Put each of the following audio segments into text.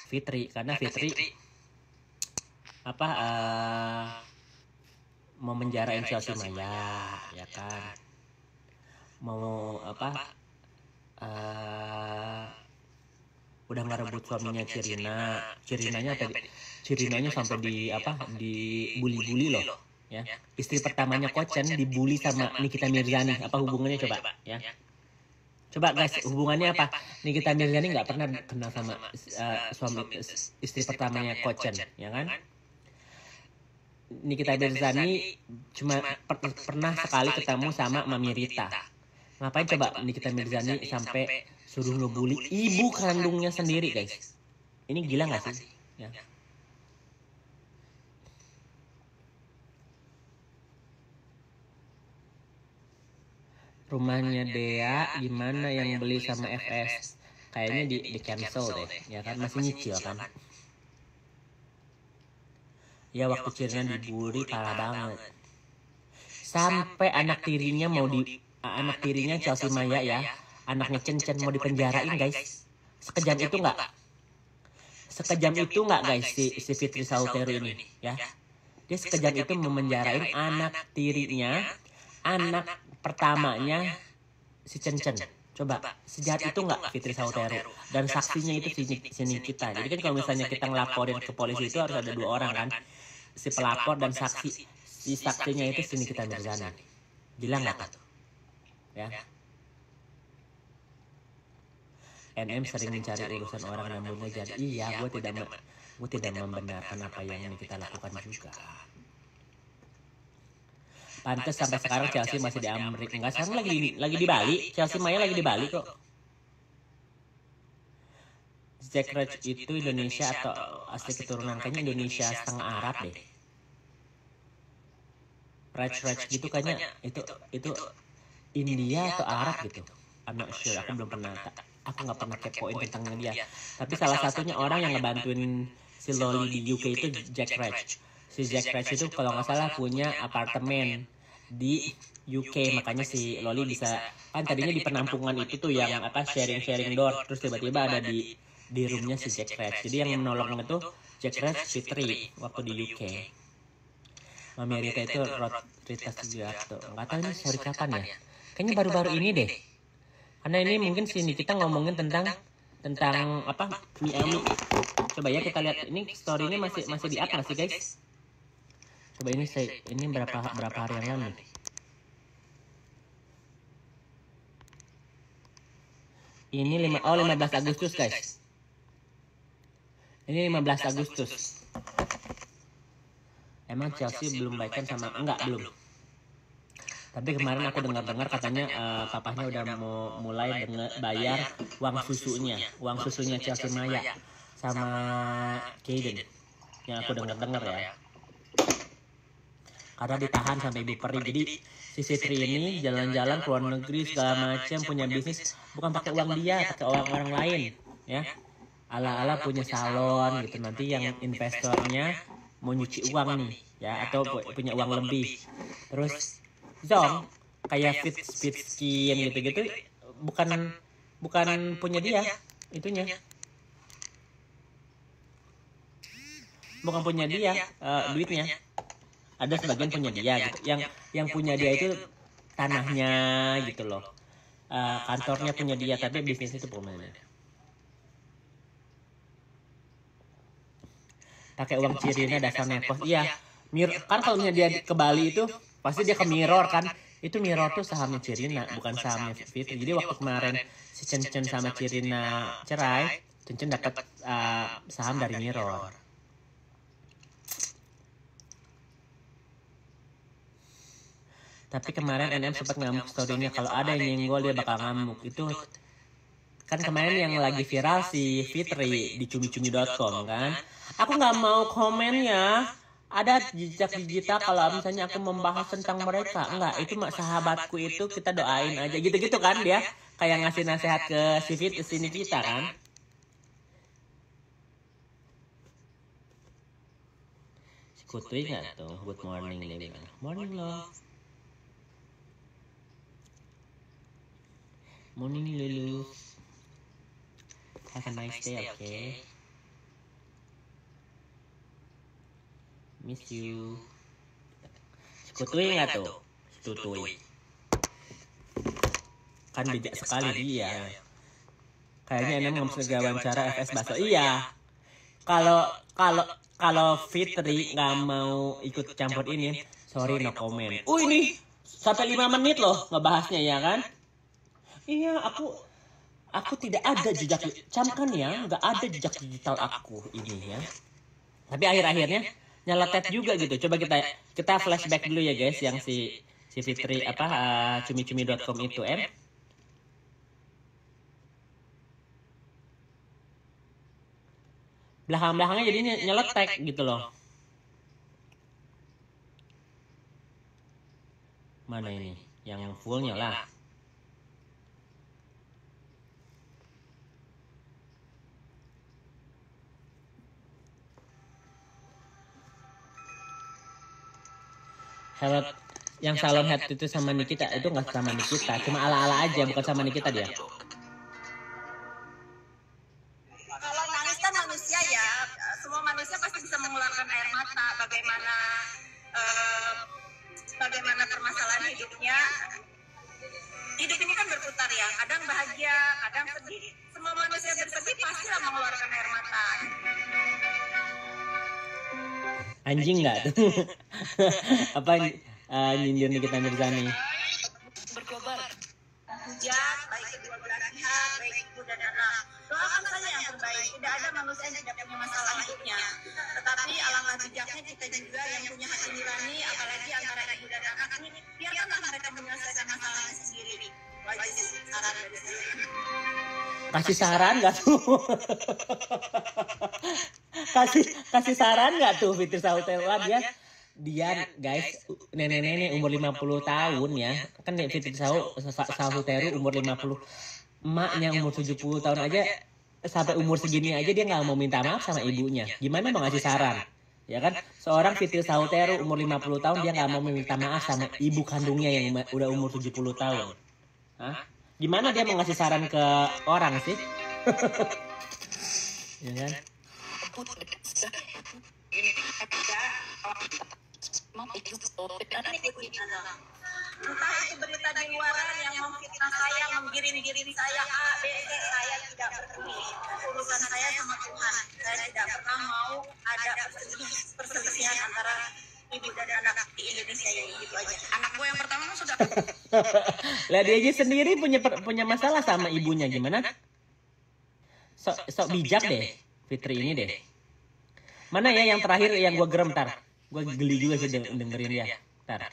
Fitri, karena Fitri mau menjarain Chelsea Maya, ya kan? Mau udah ngerebut suaminya Cirina. Cirinanya sampai dibully-bully loh, ya. Istri pertamanya Kochen dibully sama Nikita Mirzani. Apa hubungannya coba, ya? Coba guys, hubungannya apa? Nikita Mirzani nggak pernah kenal sama istri pertamanya Kochen, ya kan? Nikita Mirzani cuma pernah sekali ketemu sama Mami Rita. Ngapain coba Nikita Mirzani sampai suruh ngebully ibu kandungnya sendiri, guys? Ini gila nggak sih? Ya. Rumahnya Dea gimana yang beli sama FS? Kayaknya di cancel deh, ya kan? Masih nyicil kan? Ya waktu Cirina dibully parah banget. Sampai anak tirinya anak tirinya Chelsea Maya ya, anaknya Chen mau dipenjarain, guys. Sekejam itu nggak? Sekejam itu nggak, guys, si Fitri Sautero ini, ya? Dia sekejam itu memenjarain anak tirinya, anak pertamanya si Chen. Coba, sejahat itu nggak Fitri Sautero? Dan saksinya itu sini kita. Jadi kan kalau misalnya kita ngelaporin ke polisi itu harus ada 2 orang kan? Si pelapor dan saksi. Si saksinya itu sini kita Mirzani. Gila nggak tuh? Ya. NM sering mencari urusan orang namun jadi. Iya, gue tidak membenarkan apa yang kita lakukan juga. Pantes sampai sekarang Chelsea masih di Amerika. Enggak, sekarang lagi di Bali. Chelsea Maya lagi di Bali kok. Jack Raj itu Indonesia atau asli keturunan, kayaknya Indonesia setengah Arab deh. Raj gitu kayaknya itu India atau Arab gitu. I'm not sure, aku nggak pernah kepoin tentang dia. Tapi salah satunya orang yang ngebantuin si Loli di UK itu Jack Raj. Si Jack Raj itu kalau nggak salah punya apartemen di UK, makanya si Loli bisa, kan tadinya di penampungan itu tuh yang sharing door, terus tiba-tiba ada di roomnya si Jack Raj. Jadi yang menolong itu Jack Raj Fitri waktu di UK. Mami Rita itu Rita Sugiarto. Nggak tahu ini sorry kapan ya? Kayaknya baru-baru ini deh. Karena ini mungkin sini kita ngomongin tentang Miami. Coba ya kita lihat ini story ini masih di up nggak sih, guys? Coba ini berapa hari yang lalu? Ini 15 Agustus, guys. Ini 15 Agustus. Emang Chelsea belum baikan sama belum. Tapi kemarin aku dengar katanya papahnya udah mau mulai bayar uang susunya Chelsea Maya sama Kaden. Yang aku dengar ya. Karena ditahan sampai Ibu Peri. Jadi si Fitri ini jalan-jalan ke luar negeri segala macam, punya bisnis bukan pakai uang dia, pakai uang orang lain, ya. Ala-ala punya salon gitu, nanti yang investornya mau nyuci uang nih, ya, atau punya uang lebih. Terus Zong kayak fit skin gitu-gitu bukan punya dia itunya. Bukan punya dia duitnya. Ada sebagian punya dia gitu. Yang punya dia itu tanahnya gitu loh. Kantornya punya dia, tapi bisnis itu punya dia. Pakai uang Cirina dasar nepos. Iya. Kan kalau misalnya dia ke Bali itu pasti dia ke Mirror kan. Itu Mirror tuh sahamnya Cirina, bukan sahamnya Fitri. Jadi waktu kemarin si Chen sama Cirina cerai, Chen dapat saham dari Mirror. Tapi kemarin NM sempat ngamuk story-nya, kalau ada yang nyenggol dia bakal ngamuk. Itu kan kemarin yang lagi viral si Fitri di cumi-cumi.com kan. Aku nggak mau komen ya. Ada jejak digital kalau misalnya aku membahas tentang mereka. Enggak, itu sahabatku itu kita doain aja gitu-gitu kan dia. Kayak ngasih nasihat ke si Fit sini kita kan. Si Kutui nggak tuh, good morning dia bilang. Morning love. Morning Lulu. Have a nice day, okay? Miss you. Tutui nggak tuh? Tutui. Kan bijak sekali dia. Kayaknya ini nggak wawancara FS Baso. Iya. Kalau Fitri nggak mau ikut campur ini, sorry no comment. Ini sampai 5 menit loh ngebahasnya ya kan? Iya, aku tidak ada jejak, camkan ya, nggak ada jejak digital aku ini ya. Tapi akhir-akhirnya nyeletet juga gitu. Coba kita flashback dulu ya guys, yang si Fitri cumi-cumi.com itu belakang-belakangnya jadinya nyeletek gitu loh. Mana ini? Yang fullnya lah. Hello, yang salon head itu sama Nikita, itu nggak sama Nikita, cuma ala-ala aja, bukan sama Nikita dia. Kalau nangis kan manusia ya, semua manusia pasti bisa mengeluarkan air mata. Bagaimana permasalahan hidupnya. Hidup ini kan berputar ya, kadang bahagia, kadang sedih. Semua manusia bersedih pastilah mengeluarkan air mata. Anjing nggak tuh? Apa nyindir Nikita Mirzani? Berkobar. Hujan, baik kedua belah pihak, baik ibu dan anak. Doakan saja yang terbaik. Tidak ada manusia yang tidak punya masalah hidupnya. Tetapi alangkah bijaknya kita juga yang punya hati nurani, apalagi antara ibu dan anak ini, biarkanlah mereka menyelesaikan masalahnya sendiri. Wajib saran dari saya. Kasih saran nggak tuh? kasih saran nggak tuh Fitri Sautera? Dia guys, nenek-nenek umur 50 tahun ya. Kan Fitri Sautera umur 50. Emaknya umur 70 tahun aja, sampai umur segini aja dia nggak mau minta maaf sama ibunya. Gimana mau ngasih saran? Ya kan? Seorang Fitri Sautera umur 50 tahun dia nggak mau minta maaf sama ibu kandungnya yang udah umur 70 tahun. Hah? Gimana dia mau ngasih saran ke orang sih? Ya kan? Entah itu berita di luaran yang memfitnah saya, menggiring-giring saya A, B, C, saya tidak peduli. Urusan saya sama Tuhan. Saya tidak pernah mau ada perselisihan antara ibu dan anak di Indonesia ini, gitu aja. Anak gue yang pertama sudah. Lah dia aja sendiri punya masalah sama ibunya, gimana? Sok bijak deh Fitri ini deh. Mana ya yang terakhir yang gue gerem, tar? Gue geli juga sih dengerin dia. Tar.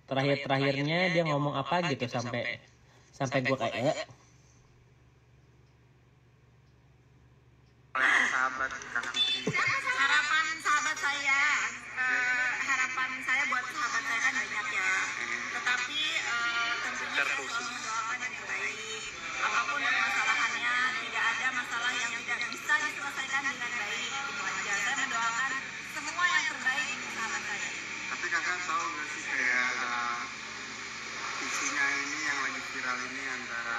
Terakhirnya dia ngomong apa gitu sampai gue kayak harapan saya buat sahabat saya kan banyak ya. Tetapi tentunya saya selalu mendoakan yang terbaik. Apapun permasalahannya, tidak ada masalah yang tidak bisa diselesaikan dengan baik. Itu aja. Saya mendoakan semua yang terbaik untuk sahabat saya. Tapi kakak tahu nggak sih kayak isinya ini yang lagi viral ini antara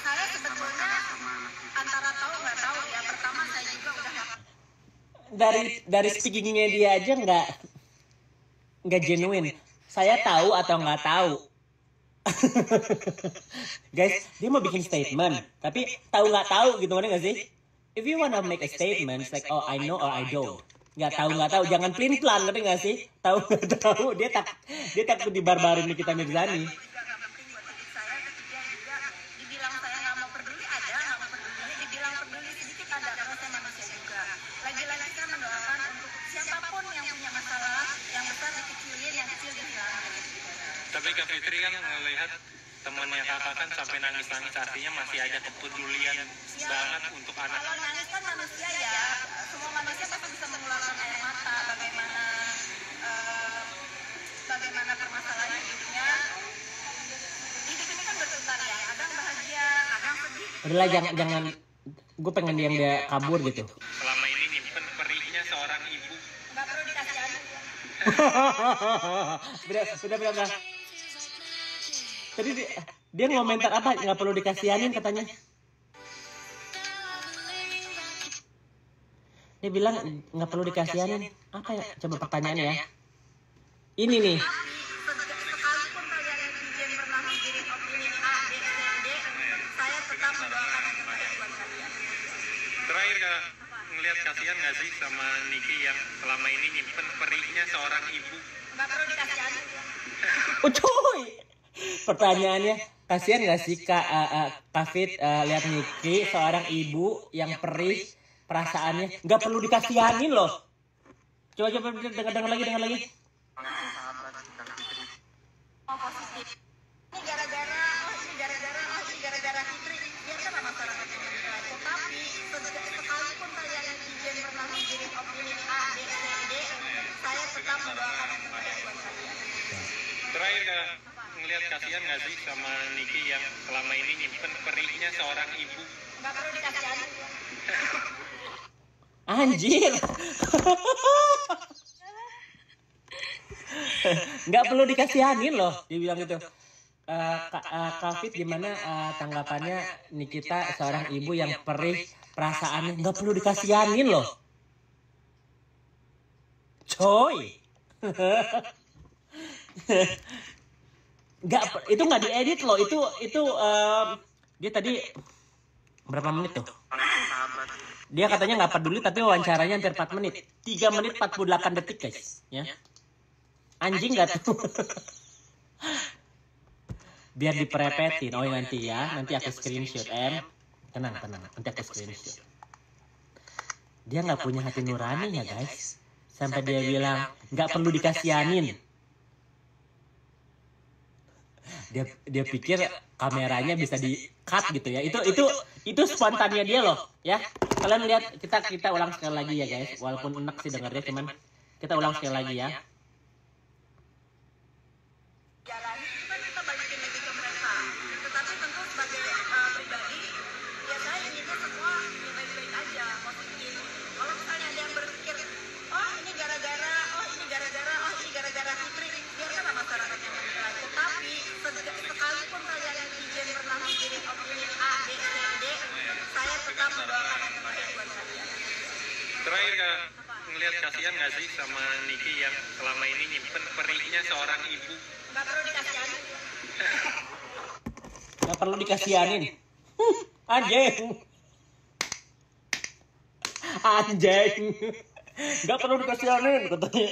saya sebetulnya sama anak itu. Antara tahu nggak tahu ya. Pertama saya juga udah dari speakingnya dia aja nggak genuine. Saya tahu atau nggak tahu. Guys, dia mau bikin statement, tapi tahu nggak tahu gitu kan nggak sih? If you wanna make a statement, it's like oh I know or I don't. Nggak tahu, jangan pelin pelan, ngerti nggak sih? Tahu nggak tahu, dia takut dibarbarin Nikita Mirzani. juga nggak penting buat hidup saya. Ketiga juga dibilang saya nggak mau peduli ada, nggak mau peduli. Dibilang peduli sedikit ada, karena saya manusia juga. Lagi-lagi saya mendoakan untuk siapapun yang punya masalah, yang besar dikecilin, yang kecil dihilangin. Tapi Kak Fitri kan melihat temannya kakak kan sampai nangis-nangis, artinya masih ada kepedulian banget untuk anak. Kalau nangis kan manusia ya, semua manusia pasti bisa mengeluarkan air mata. Bagaimana permasalahan hidupnya. Hidup ini kan berputar ya, kadang bahagia, kadang sedih. Udahlah jangan, gue pengen dia kabur gitu. Selama ini nyimpen perihnya seorang ibu. Nggak perlu dikasihani. Udah. Tadi dia ngomentar apa? Nggak perlu dikasihanin katanya. Dia bilang nggak perlu dikasihanin. Apa ya? Coba pertanyaannya ya. Ini nih. Sekalipun kalian netizen pernah mikirin opini A, B, C, D, saya tetap mendoakan yang terbaik buat kalian. Terakhir Kak, ngelihat kasihan nggak sih sama Niki yang selama ini nyimpen perihnya seorang ibu? Nggak perlu dikasihani. Oh cuy. Pertanyaannya, kasihan nggak sih Kak Fit lihat Niki seorang ibu yang perih perasaannya, nggak perlu dikasihanin loh. Coba dengar lagi. sahabat Kak Fitri. Oh, positif. Ini gara-gara Fitri. Biarkanlah masyarakat yang menilai. Tetapi sekalipun kalian netizen pernah mikirin opini A, B, C, D, saya tetap mendoakan yang terbaik buat kalian. Terakhir Kak, ngelihat kasihan nggak sih sama Niki yang selama ini nyimpen perihnya seorang ibu? Nggak perlu dikasihani. Anjir. Nggak perlu dikasihanin loh, dia bilang gitu. Kak Fit gimana tanggapannya Nikita seorang ibu yang perih perasaannya, nggak perlu dikasihanin loh. Coy. Itu nggak diedit loh, itu dia tadi berapa menit tuh? Sahabat Dia katanya nggak peduli tapi wawancaranya hampir 4 menit. 3 menit 48 detik guys. Ya. Anjing nggak tuh? Biar diperepetin. Oh nanti ya. Nanti aku screenshot. Tenang. Nanti aku screenshot. Dia nggak punya hati nurani ya guys. Sampai dia bilang nggak perlu dikasihanin. Dia pikir kameranya bisa di cut gitu ya. Itu spontannya dia loh ya. Kalian lihat, kita ulang sekali lagi ya guys. Walaupun enak sih dengarnya, cuman kita ulang sekali lagi ya. Jalan itu kan kita balikin lagi ke mereka. Tetapi tentu sebagai pribadi, ya saya inginnya semua ya baik-baik aja, positif. Kalau misalnya ada yang berpikir, oh ini gara-gara Fitri, biarkanlah masyarakat yang menilai. Tetapi sekalipun kalian netizen pernah mikirin opini A, B, C, D, saya tetap mendoakan yang terbaik buat kalian. Terakhir Kak, ngelihat kasihan nggak sih sama Niki yang selama ini nyimpen perihnya seorang ibu? Nggak perlu dikasihanin. Nggak perlu dikasihanin. Anjing. Nggak perlu dikasihanin katanya.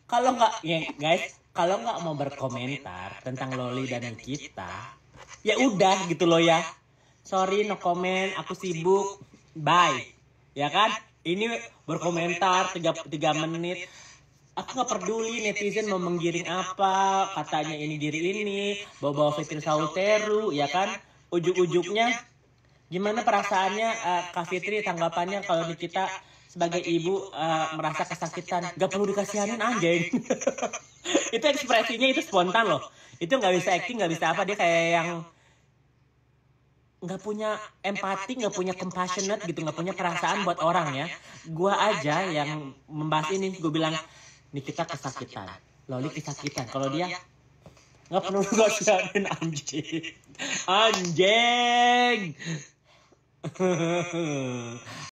Kalau nggak, ya guys, kalau nggak mau berkomentar tentang Loli dan Nikita, ya udah gitu loh ya. Sorry no comment, aku sibuk. Bye. Ya kan? Ini berkomentar 3 menit. Aku nggak peduli netizen mau menggiring apa, katanya ini diri ini, bawa Fitri Sauteru, ya kan? Ujuk-ujuknya gimana perasaannya Kak Fitri, tanggapannya kalau Nikita sebagai ibu merasa kesakitan, gak perlu dikasihanin anjing. Itu ekspresinya itu spontan loh. Itu nggak bisa acting, nggak bisa apa, dia kayak yang nggak punya empati, nggak punya compassionate gitu, nggak punya perasaan buat orang ya. Gua aja yang membahas ini, gue bilang Nikita kesakitan, Loli kesakitan. Kalau dia nggak perlu dikasihanin anjing.